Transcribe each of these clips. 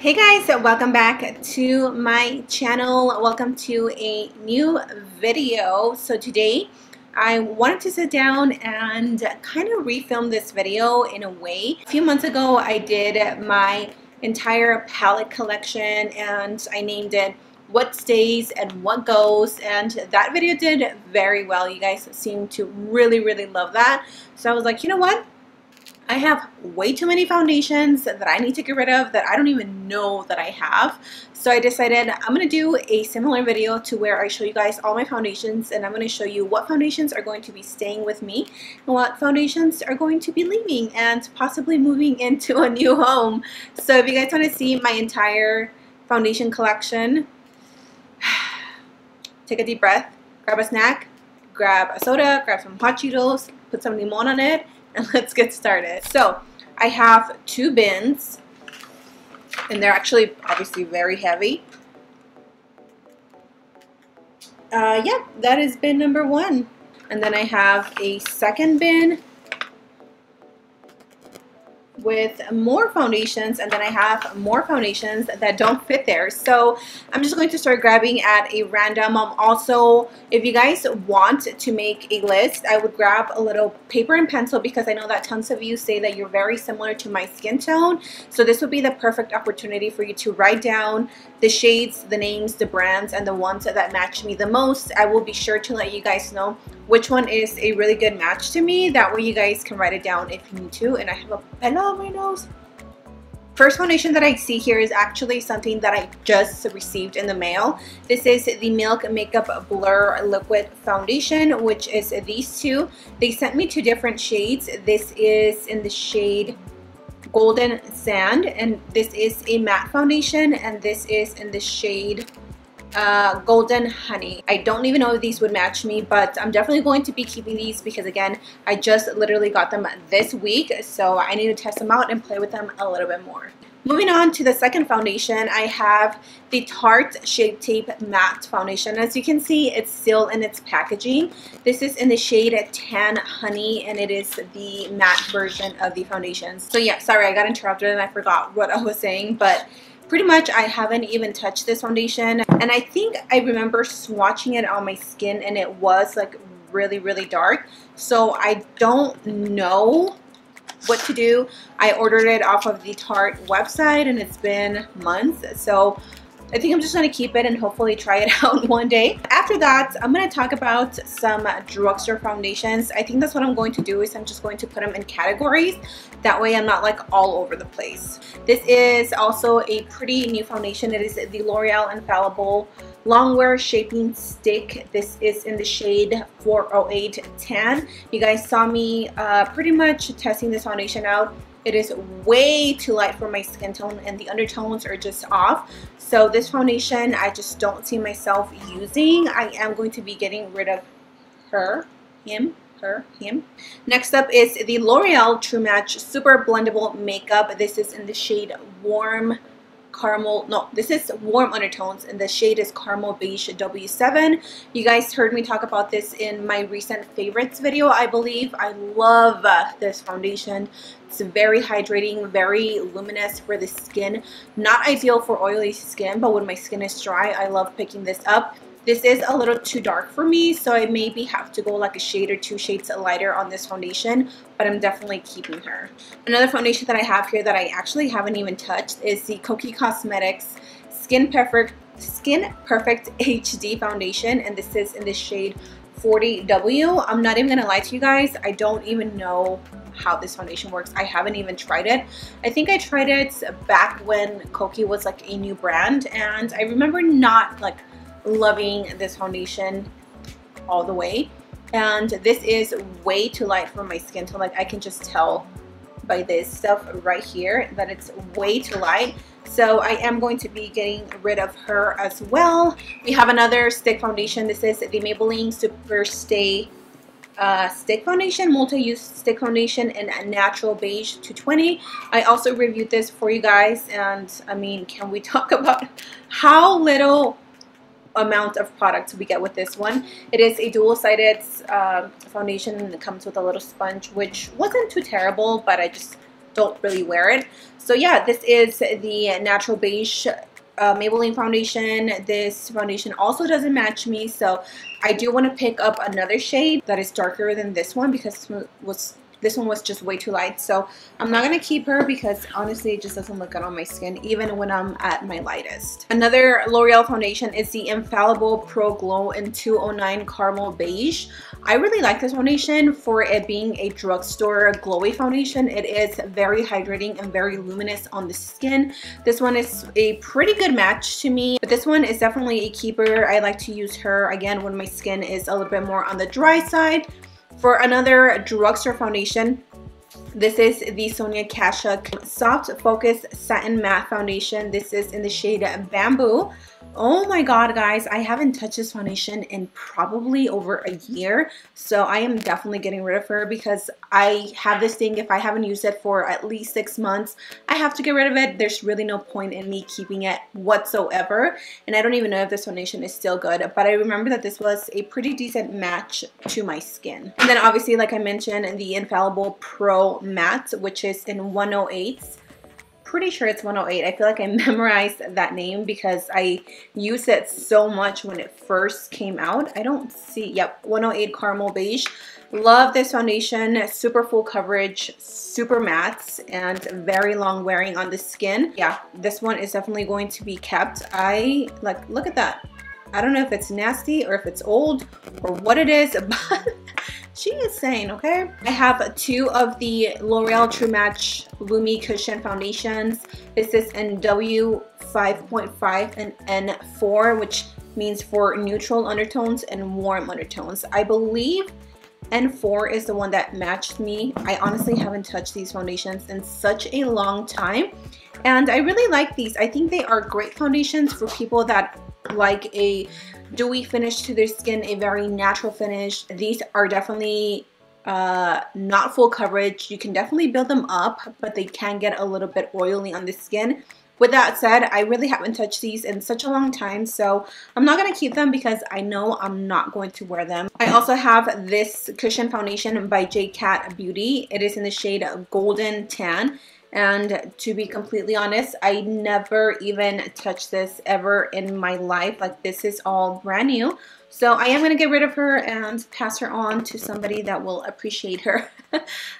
Hey guys, welcome back to my channel. Welcome to a new video. So today I wanted to sit down and kind of refilm this video in a way. A few months ago I did my entire palette collection and I named it What Stays and What Goes, and that video did very well. You guys seem to really love that. So I was like, you know what? I have way too many foundations that I need to get rid of that I don't even know that I have. So I decided I'm going to do a similar video to where I show you guys all my foundations, and I'm going to show you what foundations are going to be staying with me and what foundations are going to be leaving and possibly moving into a new home. So if you guys want to see my entire foundation collection, take a deep breath, grab a snack, grab a soda, grab some hot Cheetos, put some limon on it, and let's get started. So I have two bins and they're actually obviously very heavy. Yeah, that is bin number one. And then I have a second bin with more foundations, and then I have more foundations that don't fit there. So I'm just going to start grabbing at a random. Also, if you guys want to make a list, I would grab a little paper and pencil because I know that tons of you say that you're very similar to my skin tone. So this would be the perfect opportunity for you to write down the shades, the names, the brands, and the ones that match me the most. I will be sure to let you guys know which one is a really good match to me. That way you guys can write it down if you need to. And I have a pen on my nose. First foundation that I see here is actually something that I just received in the mail. This is the Milk Makeup Blur Liquid Foundation, which is these two. They sent me two different shades. This is in the shade Golden Sand, and this is a matte foundation, and this is in the shade Golden Honey. I don't even know if these would match me, but I'm definitely going to be keeping these because, again, I just literally got them this week, so I need to test them out and play with them a little bit more. Moving on to the second foundation, I have the Tarte Shape Tape Matte Foundation. As you can see, it's still in its packaging. This is in the shade Tan Honey, and it is the matte version of the foundation. So yeah, sorry, I got interrupted and I forgot what I was saying, but pretty much I haven't even touched this foundation, and I think I remember swatching it on my skin and it was like really dark, so I don't know what to do. I ordered it off of the Tarte website and it's been months, so I think I'm just going to keep it and hopefully try it out one day. After that, I'm going to talk about some drugstore foundations. I think that's what I'm going to do, is I'm just going to put them in categories. That way I'm not like all over the place. This is also a pretty new foundation. It is the Loreal Infallible Longwear Shaping Stick. This is in the shade 408 Tan. You guys saw me pretty much testing this foundation out. It is way too light for my skin tone and the undertones are just off. So this foundation I just don't see myself using. I am going to be getting rid of him. Next up is the L'Oreal True Match Super Blendable Makeup. This is in the shade Warm Caramel. No, this is Warm Undertones, and the shade is Caramel Beige W7. You guys heard me talk about this in my recent favorites video, I believe. I love this foundation. It's very hydrating, very luminous for the skin. Not ideal for oily skin, but when my skin is dry, I love picking this up. This is a little too dark for me, so I maybe have to go like a shade or two shades lighter on this foundation, but I'm definitely keeping her. Another foundation that I have here that I actually haven't even touched is the Kokie Cosmetics Skin Perfect HD Foundation, and this is in the shade 40W. I'm not even gonna lie to you guys, I don't even know how this foundation works. I haven't even tried it. I think I tried it back when Kokie was like a new brand, and I remember not like loving this foundation all the way, and this is way too light for my skin tone. Like I can just tell by this stuff right here that it's way too light, so I am going to be getting rid of her as well. We have another stick foundation. This is the Maybelline Superstay stick foundation, multi-use stick foundation in a natural beige 220. I also reviewed this for you guys, and I mean, can we talk about how little amount of product we get with this one? It is a dual-sided foundation, and it comes with a little sponge, which wasn't too terrible, but I just don't really wear it. So yeah, this is the Natural Beige Maybelline foundation. This foundation also doesn't match me, so I do want to pick up another shade that is darker than this one because this one was just way too light. So I'm not going to keep her because honestly it just doesn't look good on my skin even when I'm at my lightest. Another L'Oreal foundation is the Infallible Pro Glow in 209 Caramel Beige. I really like this foundation for it being a drugstore glowy foundation. It is very hydrating and very luminous on the skin. This one is a pretty good match to me, but this one is definitely a keeper. I like to use her again when my skin is a little bit more on the dry side. For another drugstore foundation, this is the Sonia Kashuk Soft Focus Satin Matte Foundation. This is in the shade Bamboo. Oh my god, guys, I haven't touched this foundation in probably over a year, so I am definitely getting rid of her because I have this thing, if I haven't used it for at least 6 months, I have to get rid of it. There's really no point in me keeping it whatsoever, and I don't even know if this foundation is still good, but I remember that this was a pretty decent match to my skin. And then obviously, like I mentioned, the Infallible Pro Matte, which is in 108. Pretty sure it's 108. I feel like I memorized that name because I used it so much when it first came out. I don't see, yep, 108 Caramel Beige. Love this foundation. Super full coverage, super matte, and very long wearing on the skin. Yeah, this one is definitely going to be kept. I like, look at that. I don't know if it's nasty or if it's old or what it is, but she is saying, okay? I have 2 of the L'Oreal True Match Lumi Cushion foundations. This is in W5.5 and N4, which means for neutral undertones and warm undertones. I believe N4 is the one that matched me. I honestly haven't touched these foundations in such a long time, and I really like these. I think they are great foundations for people that like a dewy finish to their skin, a very natural finish. These are definitely not full coverage. You can definitely build them up, but they can get a little bit oily on the skin. With that said, I really haven't touched these in such a long time, so I'm not going to keep them because I know I'm not going to wear them. I also have this cushion foundation by Cat Beauty. It is in the shade Golden Tan. And to be completely honest, I never even touched this ever in my life. Like, this is all brand new. So I am going to get rid of her and pass her on to somebody that will appreciate her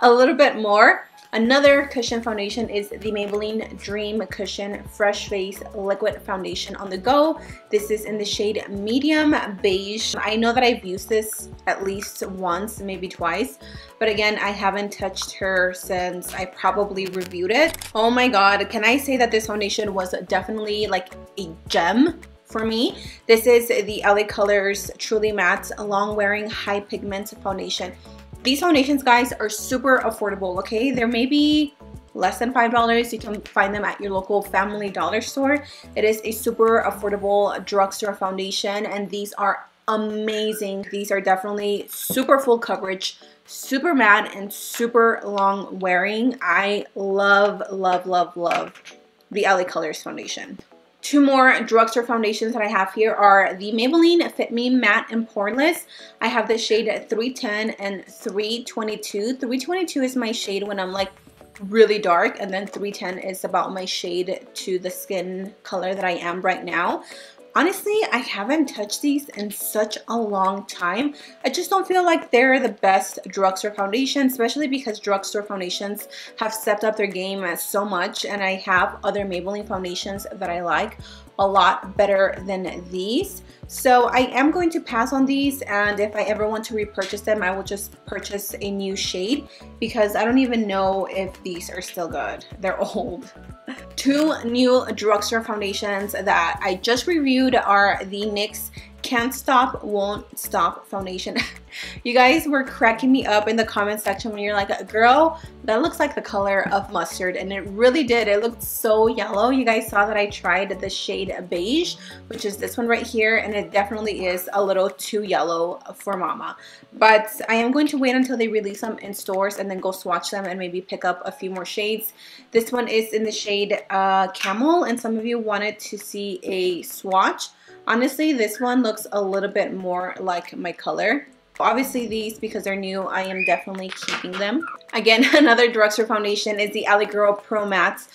a little bit more. Another cushion foundation is the Maybelline Dream Cushion Fresh Face Liquid Foundation on the Go. This is in the shade Medium Beige. I know that I've used this at least once, maybe twice, but again, I haven't touched her since I probably reviewed it. Oh my god, can I say that this foundation was definitely like a gem for me? This is the LA Colors Truly Matte Long Wearing High Pigment Foundation. These foundations, guys, are super affordable, okay? They're maybe less than $5. You can find them at your local Family Dollar store. It is a super affordable drugstore foundation, and these are amazing. These are definitely super full coverage, super matte, and super long wearing. I love, love, love, love the LA Colors foundation. 2 more drugstore foundations that I have here are the Maybelline Fit Me Matte and Poreless. I have the shade 310 and 322. 322 is my shade when I'm like really dark, and then 310 is about my shade to the skin color that I am right now. Honestly, I haven't touched these in such a long time. I just don't feel like they're the best drugstore foundation, especially because drugstore foundations have stepped up their game so much, and I have other Maybelline foundations that I like a lot better than these. So I am going to pass on these, and if I ever want to repurchase them, I will just purchase a new shade because I don't even know if these are still good. They're old. 2 new drugstore foundations that I just reviewed are the NYX Can't Stop, Won't Stop foundation. You guys were cracking me up in the comment section when you're like, girl, that looks like the color of mustard, and it really did. It looked so yellow. You guys saw that I tried the shade Beige, which is this one right here, and it definitely is a little too yellow for mama. But I am going to wait until they release them in stores and then go swatch them and maybe pick up a few more shades. This one is in the shade Camel, and some of you wanted to see a swatch. Honestly, this one looks a little bit more like my color. Obviously these, because they're new, I am definitely keeping them. Again, another drugstore foundation is the LA Girl Pro Matte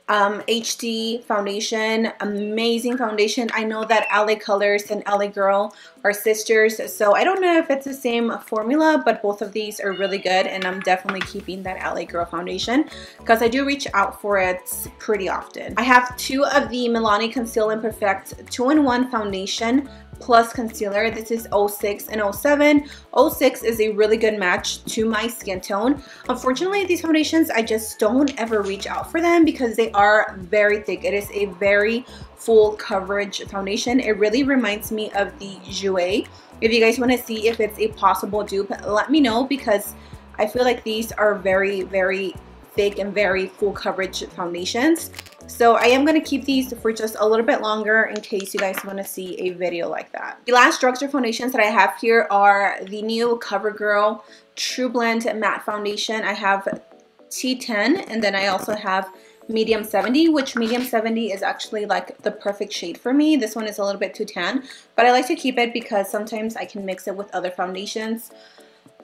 HD foundation. Amazing foundation. I know that LA Colors and LA Girl are sisters, so I don't know if it's the same formula, but both of these are really good, and I'm definitely keeping that LA Girl foundation because I do reach out for it pretty often. I have two of the Milani Conceal and Perfect 2-in-1 foundation plus concealer. This is 06 and 07. 06 is a really good match to my skin tone. Unfortunately, these foundations, I just don't ever reach out for them because they are very thick. It is a very full coverage foundation. It really reminds me of the Jouer. If you guys want to see if it's a possible dupe, let me know, because I feel like these are very, very thick and very full coverage foundations. So I am going to keep these for just a little bit longer in case you guys want to see a video like that. The last drugstore foundations that I have here are the new Covergirl Trublend Matte Foundation. I have T10, and then I also have medium 70, which medium 70 is actually like the perfect shade for me. This one is a little bit too tan, but I like to keep it because sometimes I can mix it with other foundations.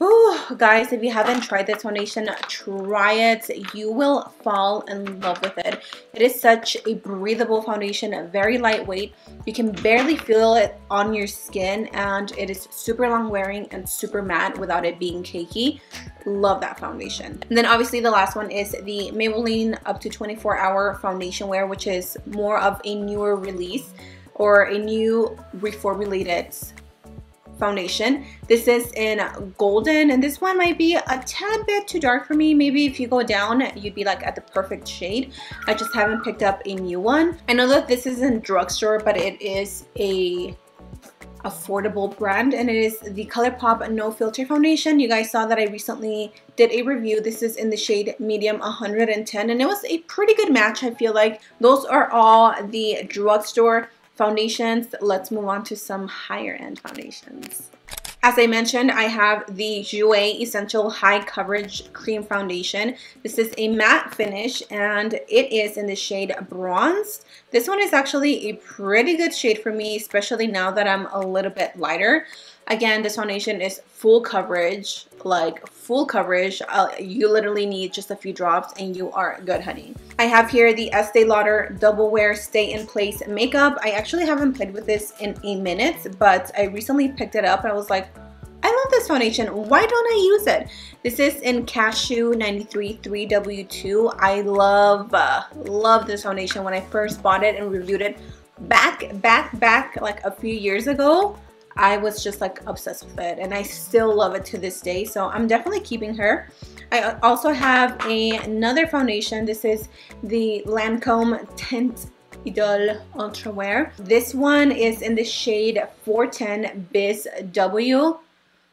Oh, guys, if you haven't tried this foundation, try it. You will fall in love with it. It is such a breathable foundation, very lightweight. You can barely feel it on your skin, and it is super long wearing and super matte without it being cakey. Love that foundation. And then obviously the last one is the Maybelline up to 24-hour foundation wear, which is more of a newer release or a new reformulated foundation. This is in golden, and this one might be a tad bit too dark for me. Maybe if you go down, you'd be like at the perfect shade. I just haven't picked up a new one. I know that this is in drugstore, but it is a affordable brand, and it is the ColourPop No Filter foundation. You guys saw that I recently did a review. This is in the shade medium 110, and it was a pretty good match. I feel like those are all the drugstore foundations. Let's move on to some higher end foundations. As I mentioned, I have the Jouer Essential High Coverage Cream Foundation. This is a matte finish, and it is in the shade Bronze. This one is actually a pretty good shade for me, especially now that I'm a little bit lighter. Again, this foundation is full coverage, like full coverage. You literally need just a few drops and you are good, honey. I have here the Estee Lauder Double Wear Stay in Place Makeup. I actually haven't played with this in a minute, but I recently picked it up and I was like, I love this foundation. Why don't I use it? This is in Kashuk 93 3W2. I love this foundation. When I first bought it and reviewed it back like a few years ago, I was just like obsessed with it, and I still love it to this day. So I'm definitely keeping her. I also have another foundation. This is the Lancome Teint Idole Ultra Wear. This one is in the shade 410 Biz W.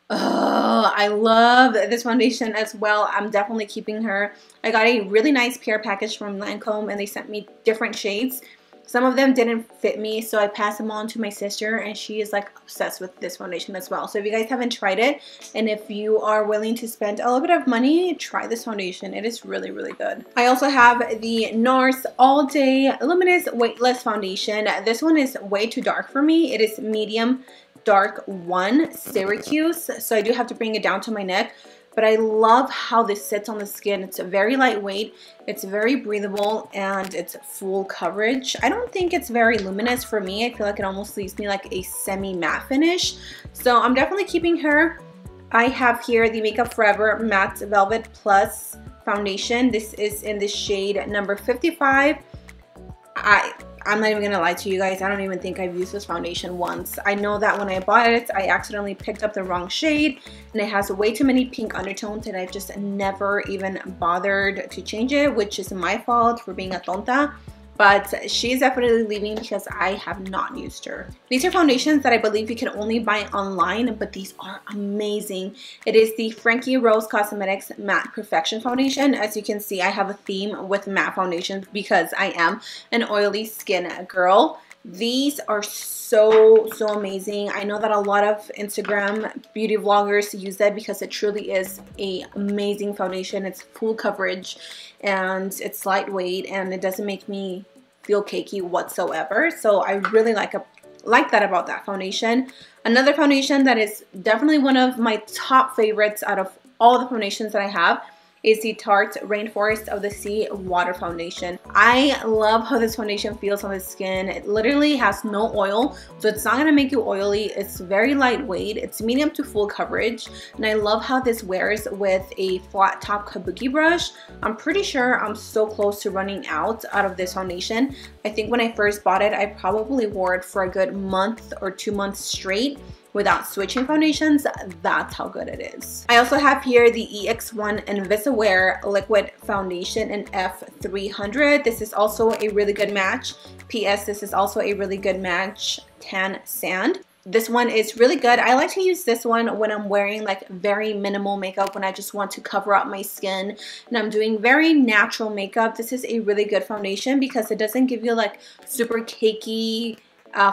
Oh, I love this foundation as well. I'm definitely keeping her. I got a really nice PR package from Lancome, and they sent me different shades. Some of them didn't fit me, so I passed them on to my sister, and she is like obsessed with this foundation as well. So if you guys haven't tried it, and if you are willing to spend a little bit of money, try this foundation. It is really, really good. I also have the Nars All Day Luminous Weightless Foundation. This one is way too dark for me. It is medium dark 1 Syracuse, so I do have to bring it down to my neck. But I love how this sits on the skin. It's very lightweight, it's very breathable, and it's full coverage. I don't think it's very luminous for me. I feel like it almost leaves me like a semi-matte finish. So I'm definitely keeping her. I have here the Makeup Forever Matte Velvet Plus Foundation. This is in the shade number 55. I'm not even gonna lie to you guys, I don't even think I've used this foundation once. I know that when I bought it, I accidentally picked up the wrong shade, and it has way too many pink undertones, and I've just never even bothered to change it, which is my fault for being a tonta. But she's definitely leaving because I have not used her. These are foundations that I believe you can only buy online, but these are amazing. It is the Frankie Rose Cosmetics Matte Perfection Foundation. As you can see, I have a theme with matte foundations because I am an oily skin girl. These are so amazing. I know that a lot of Instagram beauty vloggers use that because it truly is an amazing foundation. It's full coverage and it's lightweight, and it doesn't make me feel cakey whatsoever. So I really like like that about that foundation. Another foundation that is definitely one of my top favorites out of all the foundations that I have is the Tarte Rainforest of the Sea Water Foundation. I love how this foundation feels on the skin. It literally has no oil, so it's not going to make you oily. It's very lightweight. It's medium to full coverage, and I love how this wears with a flat top kabuki brush. I'm pretty sure I'm so close to running out of this foundation. I think when I first bought it, I probably wore it for a good month or 2 months straight without switching foundations. That's how good it is. I also have here the EX1 Invisiwear Liquid Foundation in F300. This is also a really good match. PS, this is also a really good match tan sand. This one is really good. I like to use this one when I'm wearing like very minimal makeup, when I just want to cover up my skin and I'm doing very natural makeup. This is a really good foundation because it doesn't give you like super cakey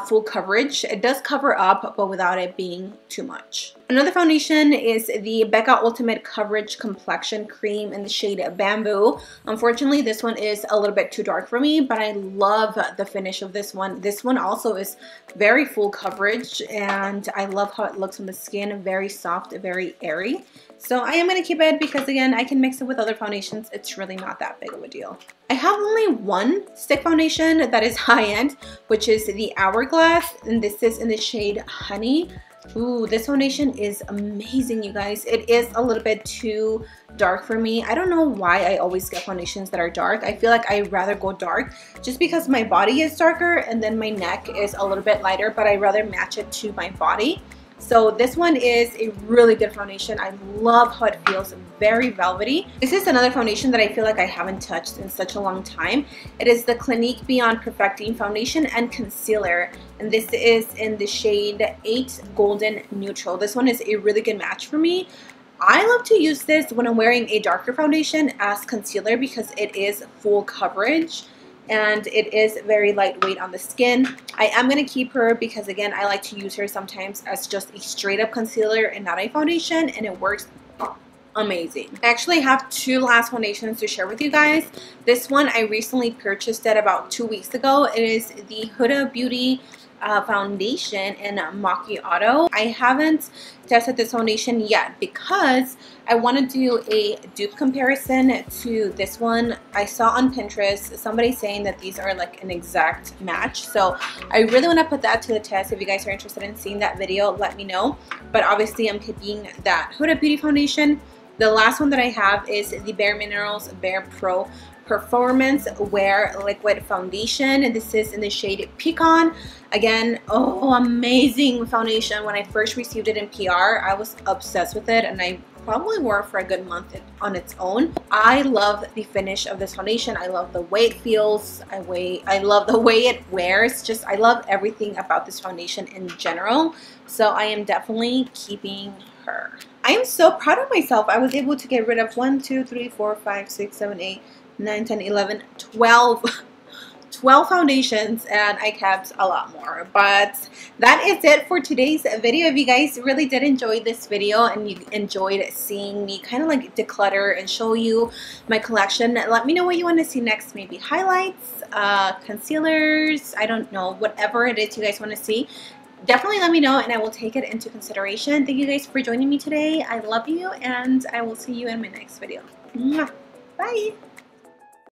full coverage. It does cover up, but without it being too much. Another foundation is the Becca Ultimate Coverage Complexion Cream in the shade Bamboo. Unfortunately, this one is a little bit too dark for me, but I love the finish of this one. This one also is very full coverage, and I love how it looks on the skin. Very soft, very airy. So I am going to keep it because, again, I can mix it with other foundations. It's really not that big of a deal. I have only one stick foundation that is high-end, which is the Hourglass, and this is in the shade Honey. Ooh, this foundation is amazing, you guys. It is a little bit too dark for me. I don't know why I always get foundations that are dark. I feel like I'd rather go dark just because my body is darker and then my neck is a little bit lighter, but I'd rather match it to my body. So this one is a really good foundation. I love how it feels, very velvety. This is another foundation that I feel like I haven't touched in such a long time. It is the Clinique Beyond Perfecting Foundation and Concealer, and this is in the shade 8 Golden Neutral. This one is a really good match for me. I love to use this when I'm wearing a darker foundation as concealer because it is full coverage and it is very lightweight on the skin. I am going to keep her because, again, I like to use her sometimes as just a straight up concealer and not a foundation, and it works amazing. I actually have two last foundations to share with you guys. This one I recently purchased it about 2 weeks ago. It is the Huda Beauty foundation in Macchiato. I haven't tested this foundation yet because I want to do a dupe comparison to this one. I saw on Pinterest somebody saying that these are like an exact match, so I really want to put that to the test. If you guys are interested in seeing that video, let me know. But obviously I'm keeping that Huda Beauty foundation. The last one that I have is the Bare Minerals Bare Pro Performance Wear Liquid Foundation, and this is in the shade Pecan. Again, oh, amazing foundation. When I first received it in PR, I was obsessed with it, and I probably wore it for a good month on its own. I love the finish of this foundation. I love the way it feels. I love the way it wears. Just, I love everything about this foundation in general. So I am definitely keeping her. I am so proud of myself. I was able to get rid of 1, 2, 3, 4, 5, 6, 7, 8, 9, 10, 11, 12 foundations, and I kept a lot more. But that is it for today's video. If you guys really did enjoy this video and you enjoyed seeing me kind of like declutter and show you my collection, let me know what you want to see next. Maybe highlights, concealers, I don't know, whatever it is you guys want to see. Definitely let me know and I will take it into consideration. Thank you guys for joining me today. I love you, and I will see you in my next video. Bye!